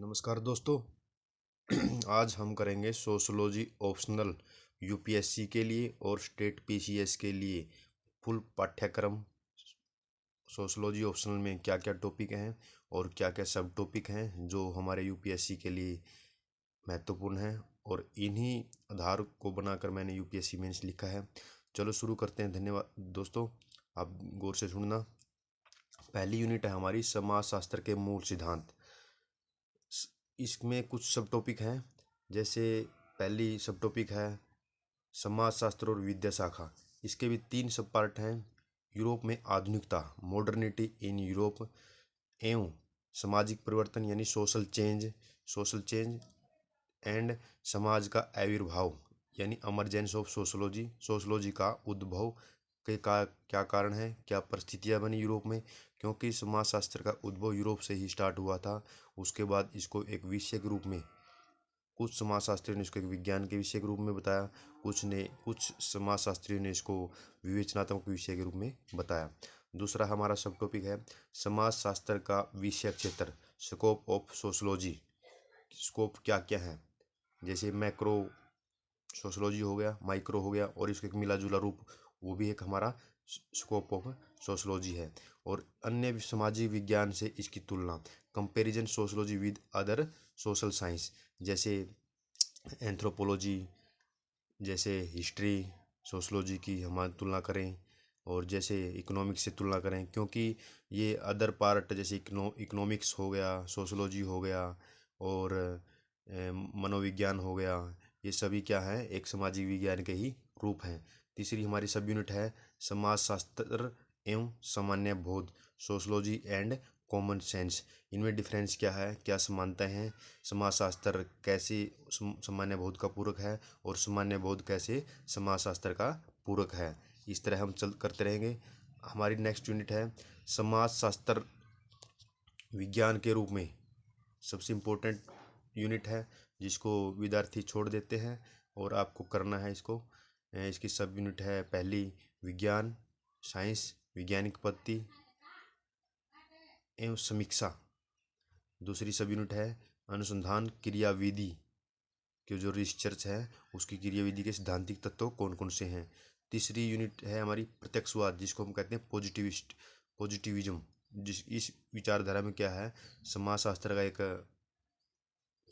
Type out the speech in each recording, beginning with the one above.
नमस्कार दोस्तों। आज हम करेंगे सोशोलॉजी ऑप्शनल यूपीएससी के लिए और स्टेट पीसीएस के लिए फुल पाठ्यक्रम। सोशोलॉजी ऑप्शनल में क्या क्या टॉपिक हैं और क्या क्या सब टॉपिक हैं जो हमारे यूपीएससी के लिए महत्वपूर्ण हैं, और इन्हीं आधार को बनाकर मैंने यूपीएससी मेंस लिखा है। चलो शुरू करते हैं। धन्यवाद दोस्तों, आप गौर से सुनना। पहली यूनिट है हमारी समाजशास्त्र के मूल सिद्धांत। इसमें कुछ सब टॉपिक हैं, जैसे पहली सब टॉपिक है समाजशास्त्र और विद्या शाखा। इसके भी 3 सब पार्ट हैं। यूरोप में आधुनिकता, मॉडर्निटी इन यूरोप, एवं सामाजिक परिवर्तन यानी सोशल चेंज एंड समाज का आविर्भाव यानी इमरजेंस ऑफ सोशोलॉजी, सोशोलॉजी का उद्भव के क्या कारण है, क्या परिस्थितियां बनी यूरोप में, क्योंकि समाजशास्त्र का उद्भव यूरोप से ही स्टार्ट हुआ था। उसके बाद इसको एक विषय के रूप में कुछ समाजशास्त्रियों ने इसको एक विज्ञान के विषय के रूप में बताया, कुछ समाजशास्त्रियों ने इसको विवेचनात्मक विषय के रूप में बताया। दूसरा हमारा सब टॉपिक है समाजशास्त्र का विषय क्षेत्र, स्कोप ऑफ सोशोलॉजी। स्कोप क्या क्या है, जैसे मैक्रो सोशोलॉजी हो गया, माइक्रो हो गया, और इसका एक मिला जुला रूप, वो भी एक हमारा स्कोप ऑफ सोशोलॉजी है। और अन्य सामाजिक विज्ञान से इसकी तुलना, comparison sociology with other social science, जैसे एंथ्रोपोलॉजी, जैसे हिस्ट्री सोशोलॉजी की हम तुलना करें, और जैसे इकोनॉमिक्स से तुलना करें, क्योंकि ये अदर पार्ट जैसे इकोनॉमिक्स हो गया, सोशोलॉजी हो गया, और मनोविज्ञान हो गया, ये सभी क्या है, एक सामाजिक विज्ञान के ही रूप हैं। तीसरी हमारी सब यूनिट है समाजशास्त्र एवं सामान्य बोध, सोशोलॉजी एंड कॉमन सेंस। इनमें डिफरेंस क्या है, क्या समानताएं हैं, समाजशास्त्र कैसे सामान्य बोध का पूरक है, और सामान्य बोध कैसे समाजशास्त्र का पूरक है। इस तरह हम चल करते रहेंगे। हमारी नेक्स्ट यूनिट है समाजशास्त्र विज्ञान के रूप में सबसे इम्पोर्टेंट यूनिट है, जिसको विद्यार्थी छोड़ देते हैं और आपको करना है इसको। इसकी सब यूनिट है पहली विज्ञान, साइंस, वैज्ञानिक पद्धति एवं समीक्षा। दूसरी सब यूनिट है अनुसंधान क्रियाविधि के जो रिसर्च है उसकी क्रियाविधि के सिद्धांतिक तत्व कौन कौन से हैं। तीसरी यूनिट है हमारी प्रत्यक्षवाद, जिसको हम कहते हैं पॉजिटिविज्म। इस विचारधारा में क्या है, समाजशास्त्र का एक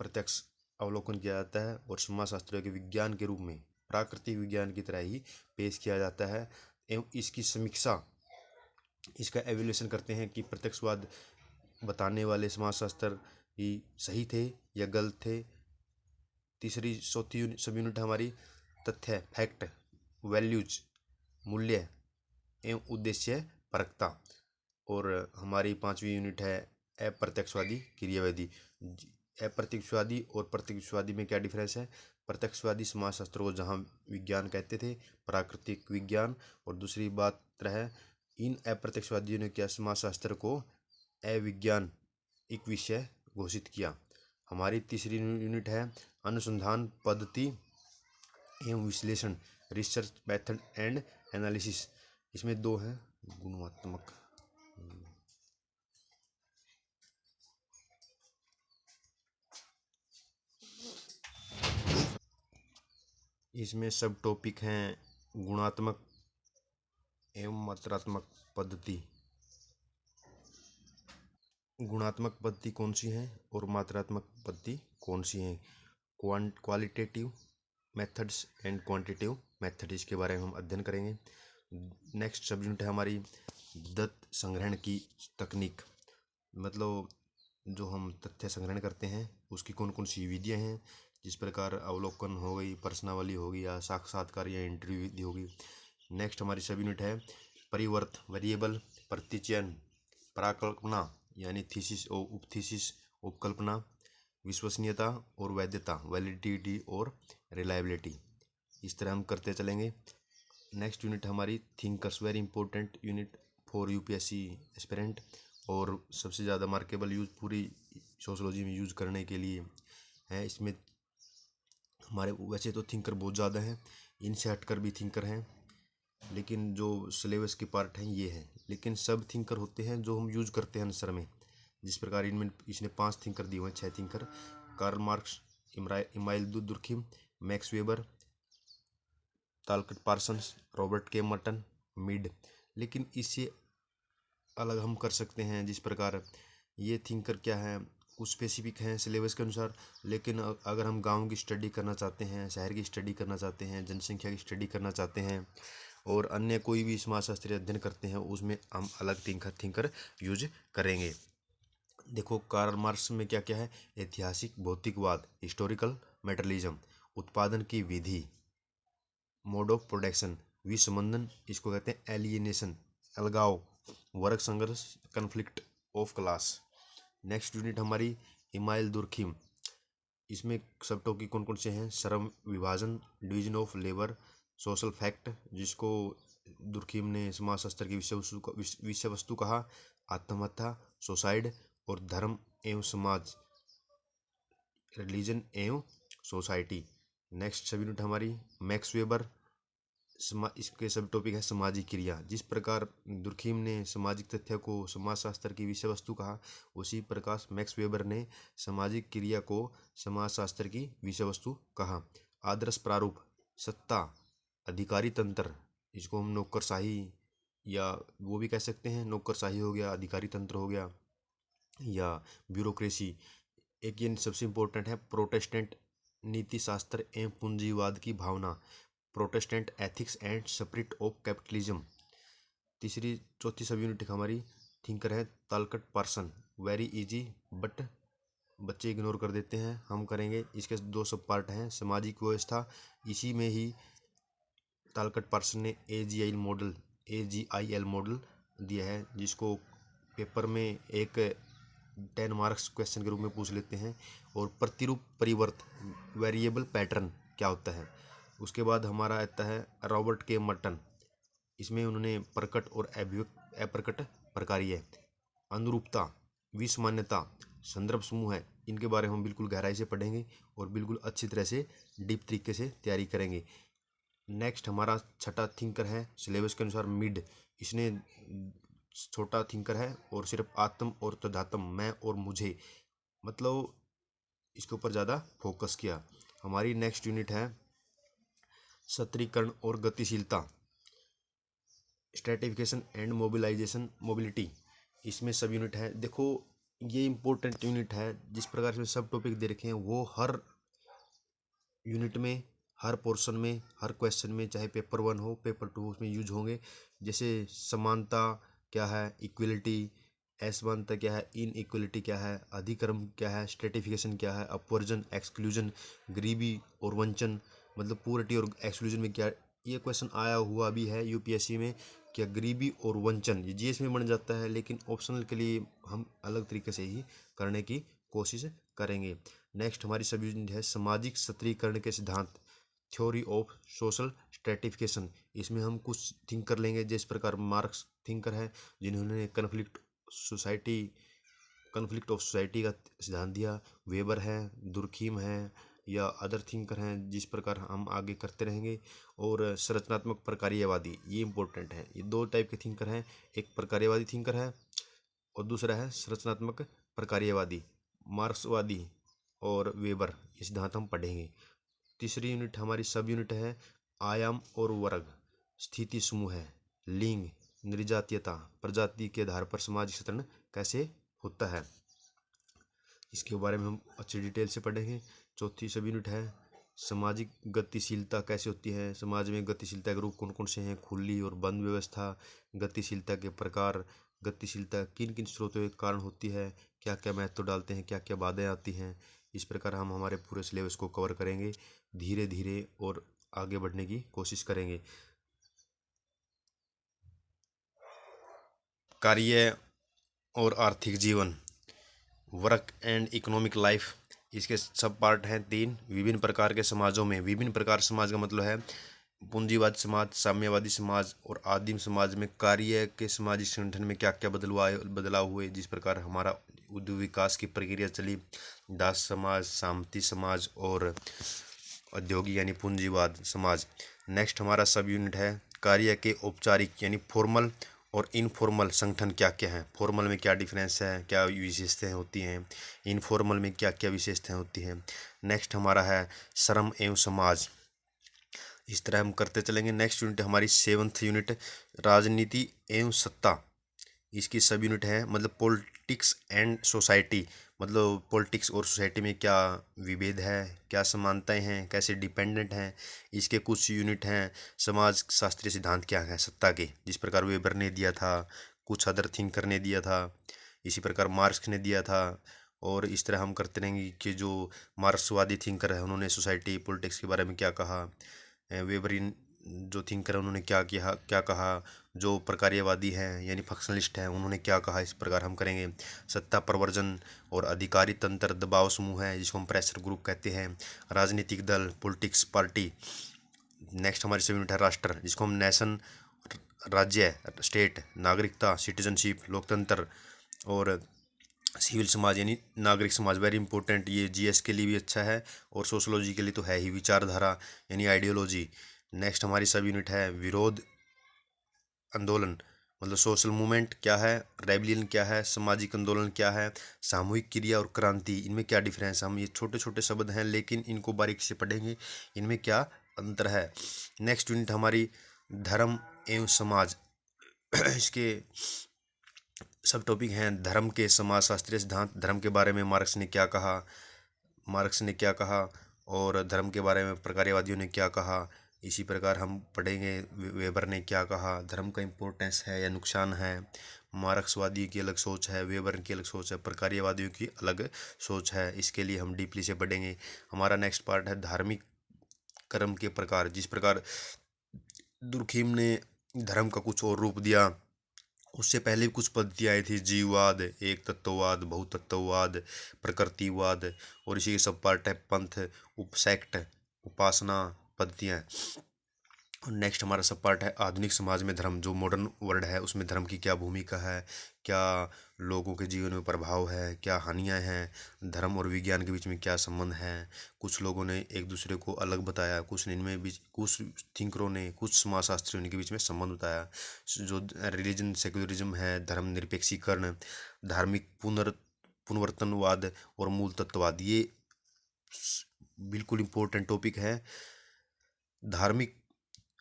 प्रत्यक्ष अवलोकन किया जाता है और समाजशास्त्र के विज्ञान के रूप में प्राकृतिक विज्ञान की तरह ही पेश किया जाता है, एवं इसकी समीक्षा, इसका एवेल्यूएशन करते हैं कि प्रत्यक्षवाद बताने वाले समाजशास्त्र ही सही थे या गलत थे। चौथी सब यूनिट हमारी तथ्य, फैक्ट, वैल्यूज, मूल्य एवं उद्देश्य परकता। और हमारी 5वीं यूनिट है अप्रत्यक्षवादी क्रियावादी। अप्रत्यक्षवादी और प्रत्यक्षवादी में क्या डिफरेंस है, प्रत्यक्षवादी समाजशास्त्र को जहाँ विज्ञान कहते थे, प्राकृतिक विज्ञान, और दूसरी बात है इन अप्रत्यक्षवादियों ने क्या समाजशास्त्र को अविज्ञान एक विषय घोषित किया। हमारी तीसरी यूनिट है अनुसंधान पद्धति एवं विश्लेषण, रिसर्च मेथड एंड एनालिसिस। इसमें 2 हैं गुणात्मक, इसमें सब टॉपिक हैं गुणात्मक एवं मात्रात्मक पद्धति। गुणात्मक पद्धति कौन सी है और मात्रात्मक पद्धति कौन सी है। Qualitative methods and quantitative method, इसके बारे में हम अध्ययन करेंगे। नेक्स्ट सब यूनिट है हमारी दत्त संग्रहण की तकनीक, मतलब जो हम तथ्य संग्रहण करते हैं उसकी कौन कौन सी विधियाँ हैं, जिस प्रकार अवलोकन हो गई, प्रश्नावली होगी, या साक्षात्कार या इंटरव्यू विधि होगी। नेक्स्ट हमारी सब यूनिट है परिवर्त, वेरिएबल, प्रतिचयन, प्राकल्पना यानी थीसिस और उपथीसिस, उपकल्पना, विश्वसनीयता और वैधता, वैलिडिटी और रिलायबिलिटी। इस तरह हम करते चलेंगे। नेक्स्ट यूनिट हमारी thinkers, very important unit for UPSC aspirant, और सबसे ज़्यादा मार्केबल यूज पूरी सोशोलॉजी में यूज करने के लिए है। इसमें हमारे वैसे तो थिंकर बहुत ज़्यादा हैं, इनसे हटकर भी थिंकर हैं, लेकिन जो सिलेबस के पार्ट हैं ये हैं, लेकिन सब थिंकर होते हैं जो हम यूज करते हैं आंसर में। जिस प्रकार इनमें इसने 5 थिंकर दिए हुए हैं, 6 thinker: Karl Marx, Emile Durkheim, Max Weber, Talcott Parsons, Robert K Merton, Mead. लेकिन इससे अलग हम कर सकते हैं, जिस प्रकार ये थिंकर क्या है, कुछ स्पेसिफिक हैं सिलेबस के अनुसार। लेकिन अगर हम गांव की स्टडी करना चाहते हैं, शहर की स्टडी करना चाहते हैं, जनसंख्या की स्टडी करना चाहते हैं और अन्य कोई भी समाजशास्त्रीय अध्ययन करते हैं, उसमें हम अलग थिंकर यूज करेंगे। देखो कार्ल मार्क्स में क्या क्या है: ऐतिहासिक भौतिकवाद, हिस्टोरिकल मेटरलिज्म, उत्पादन की विधि, मोड ऑफ प्रोडक्शन, विसंबंधन, इसको कहते हैं एलियनेशन, अलगाव, वर्ग संघर्ष, conflict of class. Next unit हमारी इमाइल दुर्खिम। इसमें सब टॉपिक कौन कौन से हैं: श्रम विभाजन, division of labour, social fact, जिसको दुर्खिम ने समाजशास्त्र की विषय वस्तु कहा, आत्महत्या, सुसाइड, और धर्म एवं समाज, रिलीजन एवं सोसाइटी। नेक्स्ट सब यूनिट हमारी मैक्स वेबर। इसके सब टॉपिक है सामाजिक क्रिया। जिस प्रकार दुर्खिम ने सामाजिक तथ्य को समाजशास्त्र की विषय वस्तु कहा, उसी प्रकार मैक्स वेबर ने सामाजिक क्रिया को समाजशास्त्र की विषय वस्तु कहा। आदर्श प्रारूप, सत्ता, अधिकारी तंत्र, इसको हम नौकरशाही या वो भी कह सकते हैं, नौकरशाही हो गया, अधिकारी तंत्र हो गया, या ब्यूरोक्रेसी। एक ये सबसे इम्पोर्टेंट है प्रोटेस्टेंट नीति शास्त्र एवं पूंजीवाद की भावना, Protestant ethics and spirit of capitalism. चौथी सब यूनिट हमारी थिंकर है Talcott Parson, very easy but बच्चे इग्नोर कर देते हैं, हम करेंगे। इसके 2 सब पार्ट हैं, सामाजिक व्यवस्था। इसी में ही तालकट पार्सन ने AGIL मॉडल दिया है, जिसको पेपर में एक 10 मार्क्स क्वेश्चन के रूप में पूछ लेते हैं। और प्रतिरूप परिवर्त, वेरिएबल पैटर्न क्या होता है। उसके बाद हमारा आता है रॉबर्ट के मर्टन। इसमें उन्होंने प्रकट और अप्रकट प्रकार्य, अनुरूपता, विषमान्यता, संदर्भ समूह है, इनके बारे में हम बिल्कुल गहराई से पढ़ेंगे और बिल्कुल अच्छी तरह से डीप तरीके से तैयारी करेंगे। नेक्स्ट हमारा छठा थिंकर है सिलेबस के अनुसार मिड। इसने छोटा थिंकर है और सिर्फ आत्म और तदात्म, मैं और मुझे, मतलब इसके ऊपर ज़्यादा फोकस किया। हमारी नेक्स्ट यूनिट है सत्रीकरण और गतिशीलता, स्ट्रेटिफिकेशन एंड मोबिलिटी। इसमें सब यूनिट है। देखो ये इम्पोर्टेंट यूनिट है, जिस प्रकार से सब टॉपिक दे रखे हैं वो हर यूनिट में, हर पोर्शन में, हर क्वेश्चन में, चाहे पेपर 1 हो पेपर 2 उसमें यूज होंगे। जैसे समानता क्या है, इक्वलिटी, असमानता क्या है, इन इक्वलिटी क्या है, अधिक्रम क्या है, स्ट्रेटिफिकेशन क्या है, अपवर्जन, एक्सक्लूजन, गरीबी और वंचन, मतलब पुअर्टी और एक्सक्लूजन में क्या। ये क्वेश्चन आया हुआ भी है यूपीएससी में, क्या गरीबी और वंचन, ये जीएस में बन जाता है, लेकिन ऑप्शनल के लिए हम अलग तरीके से ही करने की कोशिश करेंगे। नेक्स्ट हमारी सब यूनिट है सामाजिक सत्रीकरण के सिद्धांत, थ्योरी ऑफ सोशल स्ट्रेटिफिकेशन। इसमें हम कुछ थिंकर लेंगे, जिस प्रकार मार्क्स थिंकर है, जिन्होंने कन्फ्लिक्ट ऑफ सोसाइटी का सिद्धांत दिया, वेबर है, दुर्खिम है, या अदर थिंकर हैं, जिस प्रकार हम आगे करते रहेंगे। और संरचनात्मक प्रकार्यवादी, ये इंपॉर्टेंट है। ये 2 टाइप के थिंकर हैं, एक प्रकार्यवादी थिंकर है और दूसरा है संरचनात्मक प्रकार्यवादी, मार्क्सवादी और वेबर, ये सिद्धांत हम पढ़ेंगे। तीसरी यूनिट हमारी सब यूनिट है आयाम और वर्ग, स्थिति समूह है, लिंग, निर्जातीयता, प्रजाति के आधार पर सामाजिक क्षेत्रण कैसे होता है, इसके बारे में हम अच्छी डिटेल से पढ़ेंगे। चौथी सब यूनिट है सामाजिक गतिशीलता कैसे होती है, समाज में गतिशीलता के रूप कौन कौन से हैं, खुली और बंद व्यवस्था, गतिशीलता के प्रकार, गतिशीलता किन किन स्रोतों के कारण होती है, क्या क्या महत्व डालते हैं, क्या क्या बाधाएं आती हैं। इस प्रकार हम हमारे पूरे सिलेबस को कवर करेंगे धीरे धीरे और आगे बढ़ने की कोशिश करेंगे। कार्य और आर्थिक जीवन, वर्क एंड इकोनॉमिक लाइफ, इसके सब पार्ट हैं 3। विभिन्न प्रकार के समाजों में, विभिन्न प्रकार समाज का मतलब है पूंजीवादी समाज, साम्यवादी समाज और आदिम समाज में कार्य के सामाजिक संगठन में क्या क्या बदलाव हुए। जिस प्रकार हमारा उद्योग विकास की प्रक्रिया चली, दास समाज, सामंती समाज और औद्योगिक यानी पूंजीवाद समाज। नेक्स्ट हमारा सब यूनिट है कार्य के औपचारिक यानी फॉर्मल और इनफॉर्मल संगठन क्या क्या हैं, फॉर्मल में क्या डिफरेंस है, क्या विशेषताएं होती हैं, इनफॉर्मल में क्या क्या विशेषताएं होती हैं। नेक्स्ट हमारा है श्रम एवं समाज। इस तरह हम करते चलेंगे। नेक्स्ट यूनिट हमारी 7th यूनिट राजनीति एवं सत्ता। इसकी सब यूनिट है मतलब पॉलिटिक्स एंड सोसाइटी, मतलब पॉलिटिक्स और सोसाइटी में क्या विभेद है, क्या समानताएं हैं, कैसे डिपेंडेंट हैं। इसके कुछ यूनिट हैं समाज शास्त्रीय सिद्धांत क्या है सत्ता के, जिस प्रकार वेबर ने दिया था, कुछ अदर थिंकर ने दिया था, इसी प्रकार मार्क्स ने दिया था। और इस तरह हम करते रहेंगे कि जो मार्क्सवादी थिंकर है उन्होंने सोसाइटी पॉलिटिक्स के बारे में क्या कहा, वेबरिन जो थिंकर है उन्होंने क्या कहा, जो प्रकार्यवादी हैं यानी फंक्शनलिस्ट हैं उन्होंने क्या कहा। इस प्रकार हम करेंगे। सत्ता प्रवर्जन और अधिकारी तंत्र दबाव समूह है जिसको हम प्रेशर ग्रुप कहते हैं। राजनीतिक दल पॉलिटिक्स पार्टी। नेक्स्ट हमारी सब यूनिट है राष्ट्र, जिसको हम नेशन राज्य स्टेट, नागरिकता सिटीजनशिप, लोकतंत्र और सिविल समाज यानी नागरिक समाज। वेरी इंपॉर्टेंट, ये जीएस के लिए भी अच्छा है और सोशोलॉजी के लिए तो है ही। विचारधारा यानी आइडियोलॉजी। नेक्स्ट हमारी सब यूनिट है विरोध आंदोलन, मतलब सोशल मूवमेंट क्या है, रेबलियन क्या है, सामाजिक आंदोलन क्या है, सामूहिक क्रिया और क्रांति, इनमें क्या डिफरेंस है। हम ये छोटे छोटे शब्द हैं लेकिन इनको बारीकी से पढ़ेंगे, इनमें क्या अंतर है। नेक्स्ट यूनिट हमारी धर्म एवं समाज। इसके सब टॉपिक हैं धर्म के समाज शास्त्रीय सिद्धांत, धर्म के बारे में मार्क्स ने क्या कहा और धर्म के बारे में प्रकार्यवादियों ने क्या कहा। इसी प्रकार हम पढ़ेंगे वेबर ने क्या कहा, धर्म का इम्पोर्टेंस है या नुकसान है। मार्क्सवादी की अलग सोच है, वेबर की अलग सोच है, प्रकार्यवादियों की अलग सोच है। इसके लिए हम डीपली से पढ़ेंगे। हमारा नेक्स्ट पार्ट है धार्मिक कर्म के प्रकार। जिस प्रकार दुर्खिम ने धर्म का कुछ और रूप दिया, उससे पहले भी कुछ पद्धतियाँ आई थी, जीववाद, एक तत्ववाद, बहुतत्ववाद, प्रकृतिवाद, और इसी के सब पार्ट है पंथ, उपसेक्ट, उपासना पद्धतियाँ। और नेक्स्ट हमारा सब पार्ट है आधुनिक समाज में धर्म, जो मॉडर्न वर्ल्ड है उसमें धर्म की क्या भूमिका है, क्या लोगों के जीवन में प्रभाव है, क्या हानियाँ हैं, धर्म और विज्ञान के बीच में क्या संबंध है। कुछ लोगों ने एक दूसरे को अलग बताया, कुछ ने इनमें बीच, कुछ थिंकरों ने, कुछ समाजशास्त्रियों ने इनके बीच में संबंध बताया। जो रिलीजन सेक्युलरिज्म है, धर्म निरपेक्षीकरण, धार्मिक पुनर्वतनवाद और मूल तत्ववाद, ये बिल्कुल इम्पोर्टेंट टॉपिक है। धार्मिक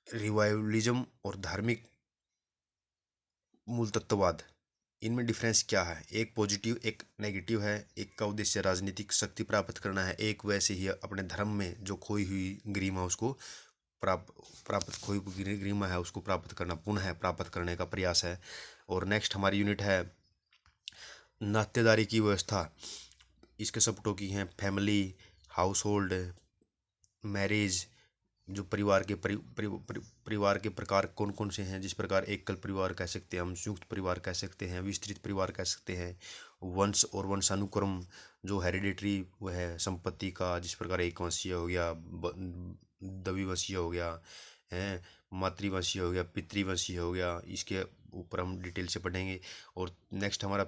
रिवाइवलिज्म और धार्मिक मूल तत्ववाद, इनमें डिफरेंस क्या है। एक पॉजिटिव एक नेगेटिव है, एक का उद्देश्य राजनीतिक शक्ति प्राप्त करना है, एक वैसे ही अपने धर्म में जो खोई हुई गरिमा उसको खोई हुई गरिमा है उसको प्राप्त करना, पुनः प्राप्त करने का प्रयास है। और नेक्स्ट हमारी यूनिट है नातेदारी की व्यवस्था। इसके सब टॉपिक हैं फैमिली, हाउस होल्ड, मैरिज, जो परिवार के प्रकार कौन कौन से हैं। जिस प्रकार एकल परिवार कह सकते हैं, हम संयुक्त परिवार कह सकते हैं, विस्तृत परिवार कह सकते हैं। वंश और वंशानुक्रम, जो हेरिडिटरी वो है संपत्ति का, जिस प्रकार एक वंशीय हो गया, द्विवंशीय हो गया है, मातृवंशीय हो गया, पितृवंशीय हो गया। इसके ऊपर हम डिटेल से पढ़ेंगे। और नेक्स्ट हमारा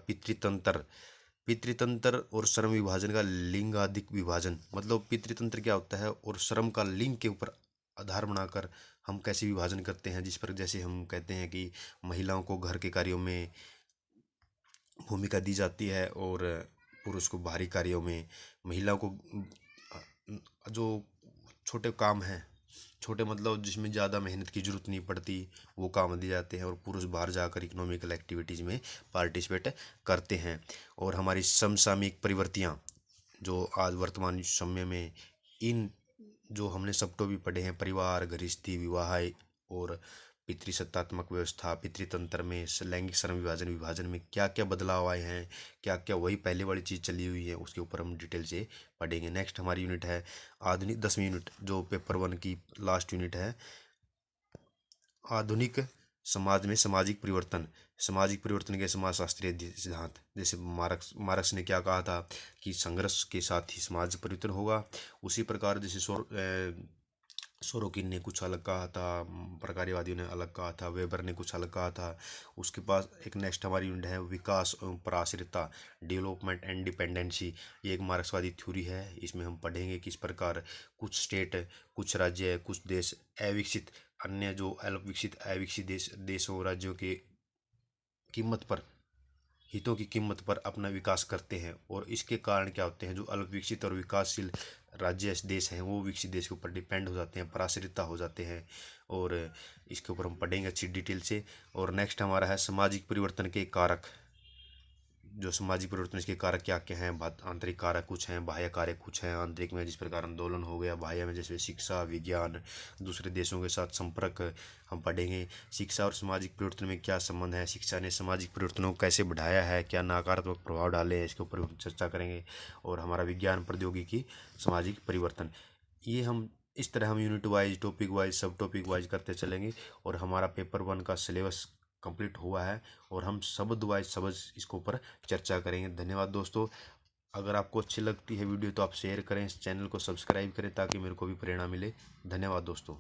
पितृतंत्र और श्रम विभाजन का लिंगाधिक विभाजन, मतलब पितृतंत्र क्या होता है और श्रम का लिंग के ऊपर आधार बनाकर हम कैसे विभाजन करते हैं। जिस पर जैसे हम कहते हैं कि महिलाओं को घर के कार्यों में भूमिका दी जाती है और पुरुष को बाहरी कार्यों में। महिलाओं को जो छोटे काम हैं, छोटे मतलब जिसमें ज़्यादा मेहनत की जरूरत नहीं पड़ती, वो काम दिए जाते हैं, और पुरुष बाहर जाकर इकोनॉमिकल एक्टिविटीज़ में पार्टिसिपेट करते हैं। और हमारी समसामयिक प्रवृत्तियाँ, जो आज वर्तमान समय में इन जो हमने सब तो भी पढ़े हैं, परिवार, गृहस्थी, विवाह और पितृसत्तात्मक व्यवस्था, पितृतंत्र में लैंगिक श्रम विभाजन में क्या क्या बदलाव आए हैं, क्या क्या वही पहले वाली चीज़ चली हुई है, उसके ऊपर हम डिटेल से पढ़ेंगे। नेक्स्ट हमारी यूनिट है आधुनिक 10वीं यूनिट, जो पेपर 1 की लास्ट यूनिट है, आधुनिक समाज में सामाजिक परिवर्तन के समाज शास्त्रीय सिद्धांत। जैसे मार्क्स ने क्या कहा था कि संघर्ष के साथ ही समाज परिवर्तन होगा, उसी प्रकार जैसे सोरोकिन ने कुछ अलग कहा था, प्रकार्यवादियों ने अलग कहा था, वेबर ने कुछ अलग कहा था। उसके पास एक नेक्स्ट हमारी यूनिट है विकास एवं पराश्रितता, डेवलपमेंट एंड डिपेंडेंसी। ये एक मार्क्सवादी थ्योरी है। इसमें हम पढ़ेंगे किस प्रकार कुछ स्टेट, कुछ राज्य, कुछ देश अविकसित, अन्य जो अल्पविकसित अविकसित देशों राज्यों के कीमत पर, हितों की कीमत पर अपना विकास करते हैं। और इसके कारण क्या होते हैं, जो अल्पविकसित और विकासशील राज्य देश हैं वो विकसित देश के ऊपर डिपेंड हो जाते हैं, पराश्रिता हो जाते हैं। और इसके ऊपर हम पढ़ेंगे अच्छी डिटेल से। और नेक्स्ट हमारा है सामाजिक परिवर्तन के कारक। जो सामाजिक परिवर्तन इसके कारक क्या क्या हैं, आंतरिक कारक कुछ हैं, बाह्य कारक कुछ हैं। आंतरिक में जिस प्रकार आंदोलन हो गया, बाह्य में जैसे शिक्षा, विज्ञान, दूसरे देशों के साथ संपर्क हम पढ़ेंगे। शिक्षा और सामाजिक परिवर्तन में क्या संबंध है, शिक्षा ने सामाजिक परिवर्तनों को कैसे बढ़ाया है, क्या नकारात्मक प्रभाव डाले हैं, इसके ऊपर चर्चा करेंगे। और हमारा विज्ञान प्रौद्योगिकी सामाजिक परिवर्तन, ये हम इस तरह हम यूनिट वाइज, टॉपिक वाइज, सब टॉपिक वाइज करते चलेंगे। और हमारा पेपर 1 का सिलेबस कंप्लीट हुआ है और हम शब्द वाइज शब्द इसके ऊपर चर्चा करेंगे। धन्यवाद दोस्तों। अगर आपको अच्छी लगती है वीडियो तो आप शेयर करें, इस चैनल को सब्सक्राइब करें ताकि मेरे को भी प्रेरणा मिले। धन्यवाद दोस्तों।